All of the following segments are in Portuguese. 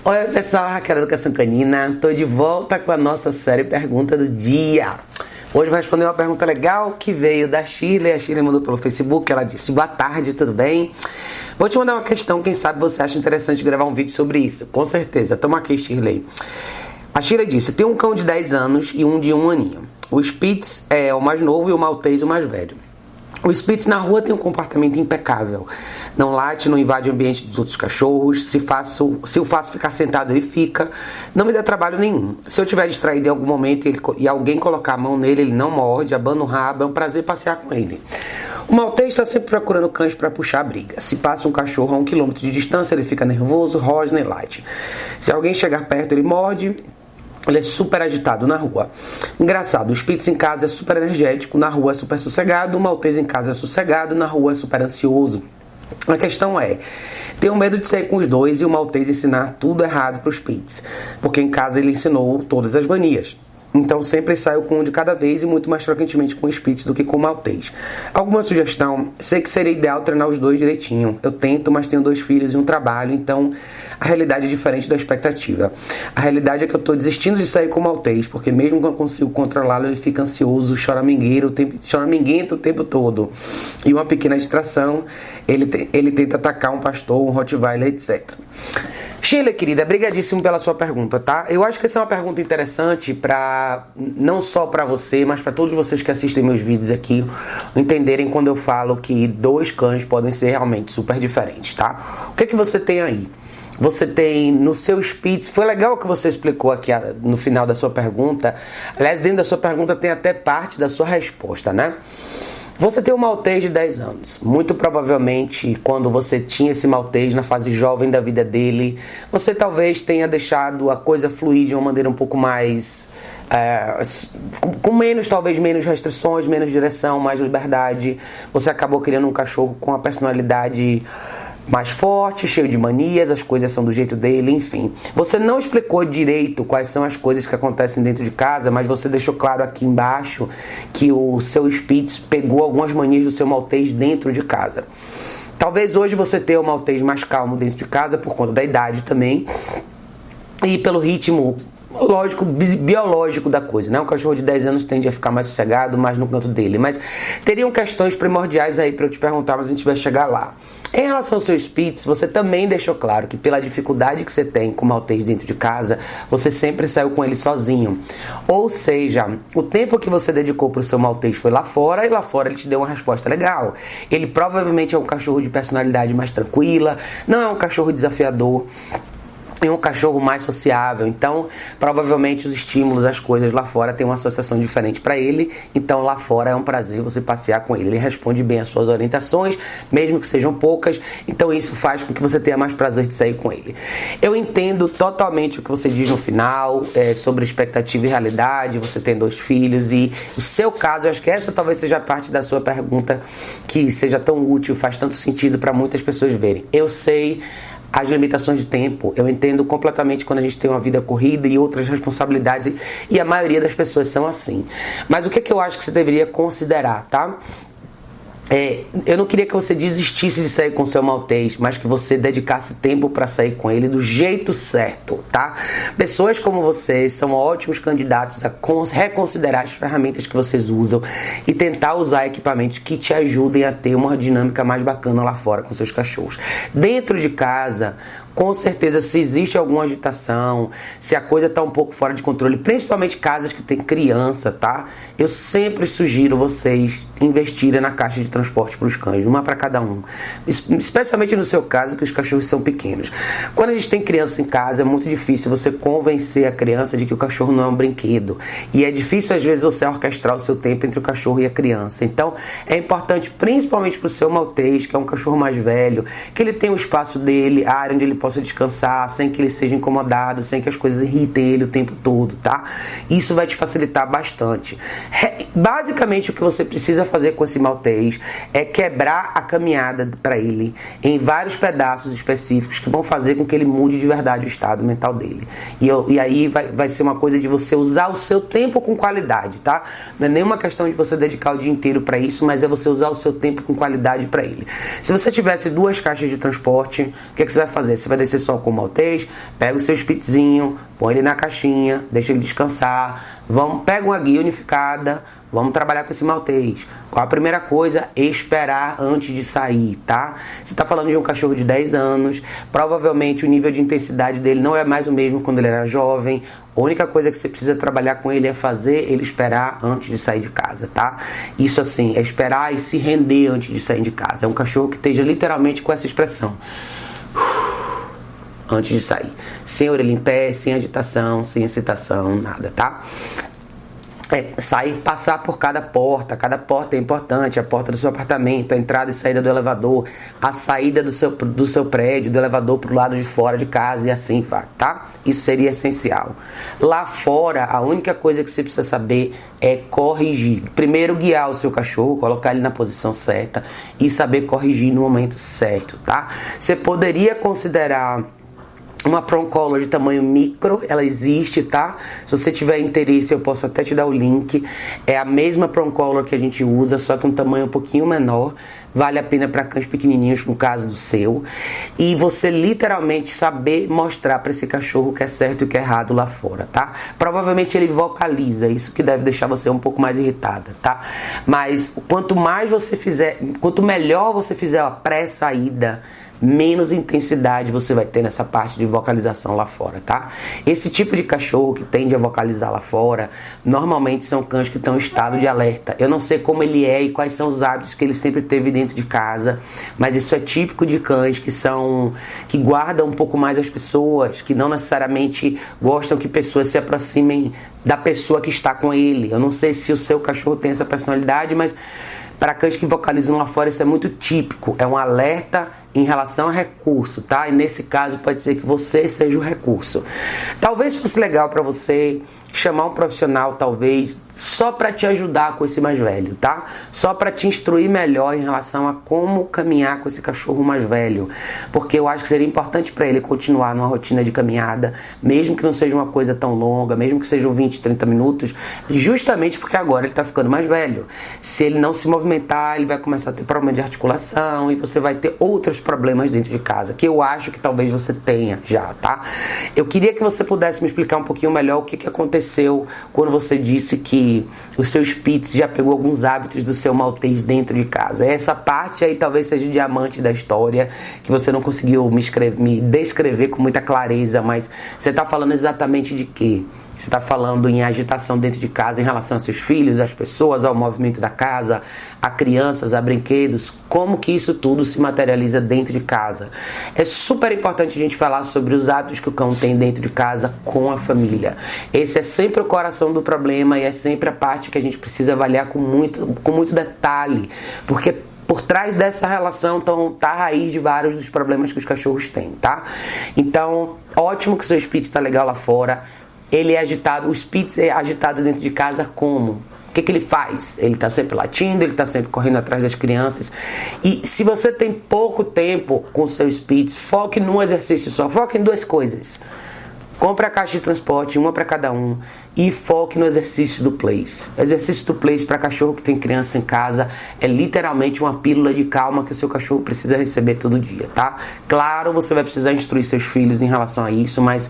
Oi pessoal, Raquel da Educação Canina. Tô de volta com a nossa série Pergunta do Dia. Hoje vou responder uma pergunta legal que veio da Shirley. A Shirley mandou pelo Facebook, ela disse: boa tarde, tudo bem? Vou te mandar uma questão, quem sabe você acha interessante gravar um vídeo sobre isso. Com certeza, toma aqui, Shirley. A Shirley disse: tem um cão de 10 anos e um de 1 aninho. O Spitz é o mais novo e o Maltese o mais velho. O Spitz na rua tem um comportamento impecável. Não late, não invade o ambiente dos outros cachorros. Se eu faço ficar sentado, ele fica. Não me dá trabalho nenhum. Se eu estiver distraído em algum momento e alguém colocar a mão nele, ele não morde, abana o rabo. É um prazer passear com ele. O Maltese está sempre procurando cães para puxar a briga. Se passa um cachorro a 1 quilômetro de distância, ele fica nervoso, rosna e late. Se alguém chegar perto, ele morde. Ele é super agitado na rua. Engraçado, o Spitz em casa é super energético, na rua é super sossegado. O Maltese em casa é sossegado, na rua é super ansioso. A questão é, tenho medo de sair com os dois e o Maltese ensinar tudo errado para o Spitz, porque em casa ele ensinou todas as manias. Então sempre saio com um de cada vez e muito mais frequentemente com o Spitz do que com o Maltese. Alguma sugestão? Sei que seria ideal treinar os dois direitinho. Eu tento, mas tenho 2 filhos e um trabalho, então a realidade é diferente da expectativa. A realidade é que eu estou desistindo de sair com o Maltese, porque mesmo que eu consigo controlá-lo, ele fica ansioso, choraminguento o tempo todo. E uma pequena distração, ele tenta atacar um pastor, um Rottweiler, etc. Sheila, querida, brigadíssimo pela sua pergunta, tá? Eu acho que essa é uma pergunta interessante não só para você, mas para todos vocês que assistem meus vídeos aqui entenderem quando eu falo que 2 cães podem ser realmente super diferentes, tá? O que é que você tem aí? Você tem no seu Spitz, foi legal o que você explicou aqui no final da sua pergunta. Aliás, dentro da sua pergunta tem até parte da sua resposta, né? Você tem um Maltese de 10 anos. Muito provavelmente, quando você tinha esse Maltese na fase jovem da vida dele, você talvez tenha deixado a coisa fluir de uma maneira um pouco mais... com talvez menos restrições, menos direção, mais liberdade. Você acabou criando um cachorro com a personalidade mais forte, cheio de manias, as coisas são do jeito dele, enfim. Você não explicou direito quais são as coisas que acontecem dentro de casa, mas você deixou claro aqui embaixo que o seu Spitz pegou algumas manias do seu Maltese dentro de casa. Talvez hoje você tenha o Maltese mais calmo dentro de casa, por conta da idade também, e pelo ritmo lógico, biológico da coisa, né? Um cachorro de 10 anos tende a ficar mais sossegado, mais no canto dele. Mas teriam questões primordiais aí para eu te perguntar, mas a gente vai chegar lá. Em relação ao seu Spitz, você também deixou claro que pela dificuldade que você tem com o Maltese dentro de casa, você sempre saiu com ele sozinho. Ou seja, o tempo que você dedicou para o seu Maltese foi lá fora, e lá fora ele te deu uma resposta legal. Ele provavelmente é um cachorro de personalidade mais tranquila, não é um cachorro desafiador, é um cachorro mais sociável. Então provavelmente os estímulos, as coisas lá fora tem uma associação diferente para ele. Então lá fora é um prazer você passear com ele. Ele responde bem às suas orientações, mesmo que sejam poucas. Então isso faz com que você tenha mais prazer de sair com ele. Eu entendo totalmente o que você diz no final, sobre expectativa e realidade. Você tem 2 filhos e o seu caso, eu acho que essa talvez seja a parte da sua pergunta que seja tão útil, faz tanto sentido para muitas pessoas verem. Eu sei as limitações de tempo, eu entendo completamente quando a gente tem uma vida corrida e outras responsabilidades, e a maioria das pessoas são assim. Mas o que eu acho que você deveria considerar, tá? Eu não queria que você desistisse de sair com o seu Maltese, mas que você dedicasse tempo para sair com ele do jeito certo, tá? Pessoas como vocês são ótimos candidatos a reconsiderar as ferramentas que vocês usam e tentar usar equipamentos que te ajudem a ter uma dinâmica mais bacana lá fora com seus cachorros. Dentro de casa, com certeza, se existe alguma agitação, se a coisa está um pouco fora de controle, principalmente casas que tem criança, tá? Eu sempre sugiro vocês investirem na caixa de transporte para os cães, uma para cada um. Especialmente no seu caso, que os cachorros são pequenos. Quando a gente tem criança em casa, é muito difícil você convencer a criança de que o cachorro não é um brinquedo. E é difícil, às vezes, você orquestrar o seu tempo entre o cachorro e a criança. Então, é importante, principalmente para o seu Maltese, que é um cachorro mais velho, que ele tenha o espaço dele, a área onde ele possa descansar, sem que ele seja incomodado, sem que as coisas irritem ele o tempo todo, tá? Isso vai te facilitar bastante. basicamente o que você precisa fazer com esse maltês é quebrar a caminhada para ele em vários pedaços específicos que vão fazer com que ele mude de verdade o estado mental dele. E aí vai ser uma coisa de você usar o seu tempo com qualidade, tá? Não é nenhuma questão de você dedicar o dia inteiro para isso, mas é você usar o seu tempo com qualidade para ele. Se você tivesse 2 caixas de transporte, o que você vai fazer? Você vai descer só com o maltês, pega o seu spitzinho, põe ele na caixinha, deixa ele descansar, pega uma guia unificada, vamos trabalhar com esse maltês. Qual a primeira coisa? Esperar antes de sair, tá? Você está falando de um cachorro de 10 anos, provavelmente o nível de intensidade dele não é mais o mesmo quando ele era jovem. A única coisa que você precisa trabalhar com ele é fazer ele esperar antes de sair de casa, tá? Isso assim, é esperar e se render antes de sair de casa. É um cachorro que esteja literalmente com essa expressão. Antes de sair. Sem orelha em pé, sem agitação, sem excitação, nada, tá? Sair, passar por cada porta é importante, a porta do seu apartamento, a entrada e saída do elevador, a saída do seu prédio, do elevador para o lado de fora de casa e assim vai, tá? Isso seria essencial. Lá fora, a única coisa que você precisa saber é corrigir. Primeiro, guiar o seu cachorro, colocar ele na posição certa e saber corrigir no momento certo, tá? Você poderia considerar uma prong collar de tamanho micro, ela existe, tá? Se você tiver interesse, eu posso até te dar o link. É a mesma prong collar que a gente usa, só que um tamanho um pouquinho menor. Vale a pena para cães pequenininhos, no caso do seu. E você literalmente saber mostrar para esse cachorro o que é certo e o que é errado lá fora, tá? Provavelmente ele vocaliza, isso que deve deixar você um pouco mais irritada, tá? Mas quanto melhor você fizer a pré-saída, menos intensidade você vai ter nessa parte de vocalização lá fora, tá? Esse tipo de cachorro que tende a vocalizar lá fora, normalmente são cães que estão em estado de alerta. Eu não sei como ele é e quais são os hábitos que ele sempre teve dentro de casa, mas isso é típico de cães que guardam um pouco mais as pessoas, que não necessariamente gostam que pessoas se aproximem da pessoa que está com ele. Eu não sei se o seu cachorro tem essa personalidade, mas para cães que vocalizam lá fora, isso é muito típico. É um alerta em relação a recurso, tá? E nesse caso pode ser que você seja o recurso. Talvez fosse legal para você chamar um profissional, talvez, só para te ajudar com esse mais velho, tá? Só para te instruir melhor em relação a como caminhar com esse cachorro mais velho. Porque eu acho que seria importante para ele continuar numa rotina de caminhada, mesmo que não seja uma coisa tão longa, mesmo que sejam 20, 30 minutos, justamente porque agora ele tá ficando mais velho. Se ele não se movimentar, ele vai começar a ter problema de articulação e você vai ter outros problemas dentro de casa, que eu acho que talvez você tenha já, tá? Eu queria que você pudesse me explicar um pouquinho melhor o que aconteceu quando você disse que o seu Spitz já pegou alguns hábitos do seu maltês dentro de casa. Essa parte aí talvez seja o diamante da história, que você não conseguiu me descrever com muita clareza, mas você tá falando exatamente de quê? Você está falando em agitação dentro de casa em relação aos seus filhos, às pessoas, ao movimento da casa, a crianças, a brinquedos. Como que isso tudo se materializa dentro de casa? É super importante a gente falar sobre os hábitos que o cão tem dentro de casa com a família. Esse é sempre o coração do problema e é sempre a parte que a gente precisa avaliar com muito detalhe. Porque por trás dessa relação tá a raiz de vários dos problemas que os cachorros têm, tá? Então, ótimo que o seu Spitz está legal lá fora. Ele é agitado, o Spitz é agitado dentro de casa como? O que ele faz? Ele está sempre latindo, ele está sempre correndo atrás das crianças. E se você tem pouco tempo com o seu Spitz, foque num exercício só, foque em 2 coisas. Compre a caixa de transporte, uma para cada um, e foque no exercício do Place. O exercício do Place para cachorro que tem criança em casa é literalmente uma pílula de calma que o seu cachorro precisa receber todo dia, tá? Claro, você vai precisar instruir seus filhos em relação a isso, mas...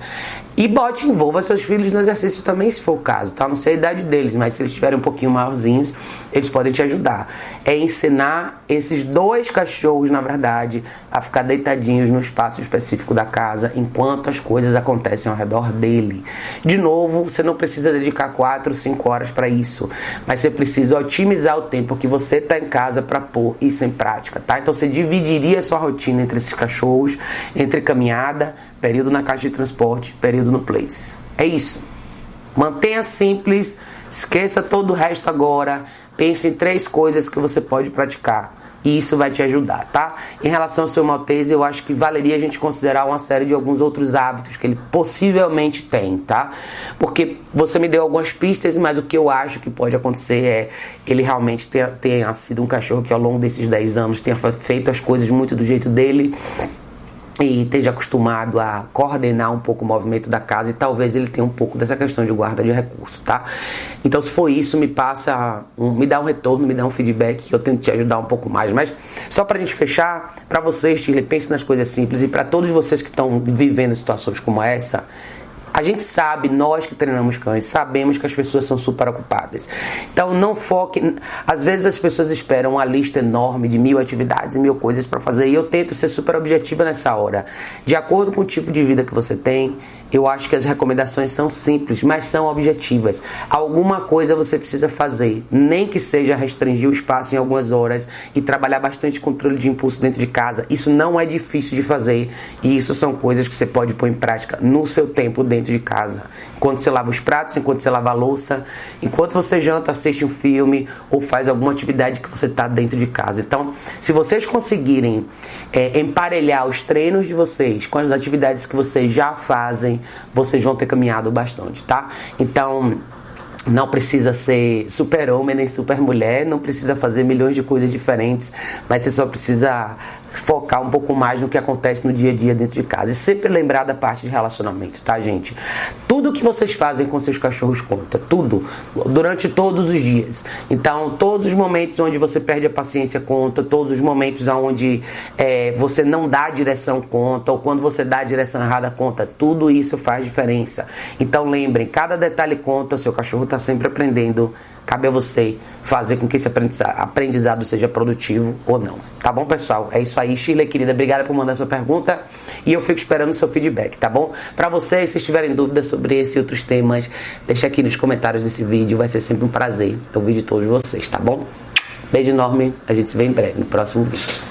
envolva seus filhos no exercício também, se for o caso, tá? Não sei a idade deles, mas se eles estiverem um pouquinho maiorzinhos, eles podem te ajudar. É ensinar esses 2 cachorros, na verdade, a ficar deitadinhos no espaço específico da casa, enquanto as coisas acontecem ao redor dele. De novo, você não precisa dedicar 4, 5 horas para isso, mas você precisa otimizar o tempo que você está em casa para pôr isso em prática, tá? Então você dividiria a sua rotina entre esses cachorros, entre caminhada, período na caixa de transporte, período no Place. É isso. Mantenha simples, esqueça todo o resto agora. Pense em 3 coisas que você pode praticar. e isso vai te ajudar, tá? Em relação ao seu Maltese, eu acho que valeria a gente considerar uma série de alguns outros hábitos que ele possivelmente tem, tá? Porque você me deu algumas pistas, mas o que eu acho que pode acontecer é ele realmente tenha sido um cachorro que ao longo desses 10 anos tenha feito as coisas muito do jeito dele e esteja acostumado a coordenar um pouco o movimento da casa, e talvez ele tenha um pouco dessa questão de guarda de recurso, tá? Então, se for isso, me dá um retorno, me dá um feedback, que eu tento te ajudar um pouco mais. Mas só pra gente fechar, pra vocês, Shirley, pense nas coisas simples, e pra todos vocês que estão vivendo situações como essa, a gente sabe, nós que treinamos cães, sabemos que as pessoas são super ocupadas. Então não foque. Às vezes as pessoas esperam uma lista enorme de 1000 atividades e 1000 coisas para fazer. E eu tento ser super objetiva nessa hora. De acordo com o tipo de vida que você tem, eu acho que as recomendações são simples, mas são objetivas. Alguma coisa você precisa fazer, nem que seja restringir o espaço em algumas horas e trabalhar bastante controle de impulso dentro de casa. Isso não é difícil de fazer, e isso são coisas que você pode pôr em prática no seu tempo dentro de casa. Enquanto você lava os pratos, enquanto você lava a louça, enquanto você janta, assiste um filme ou faz alguma atividade que você está dentro de casa. Então, se vocês conseguirem emparelhar os treinos de vocês com as atividades que vocês já fazem, vocês vão ter caminhado bastante, tá? Então, não precisa ser super homem nem super mulher, não precisa fazer milhões de coisas diferentes, mas você só precisa focar um pouco mais no que acontece no dia a dia dentro de casa. E sempre lembrar da parte de relacionamento, tá, gente? Tudo que vocês fazem com seus cachorros conta, tudo, durante todos os dias. Então, todos os momentos onde você perde a paciência conta, todos os momentos onde você não dá a direção conta, ou quando você dá a direção errada conta, tudo isso faz diferença. Então, lembrem, cada detalhe conta, o seu cachorro está sempre aprendendo. Cabe a você fazer com que esse aprendizado seja produtivo ou não. Tá bom, pessoal? É isso aí, Shirley, querida. Obrigada por mandar sua pergunta. E eu fico esperando o seu feedback, tá bom? Pra vocês, se tiverem dúvidas sobre esse e outros temas, deixa aqui nos comentários desse vídeo. Vai ser sempre um prazer ouvir de todos vocês, tá bom? Beijo enorme. A gente se vê em breve no próximo vídeo.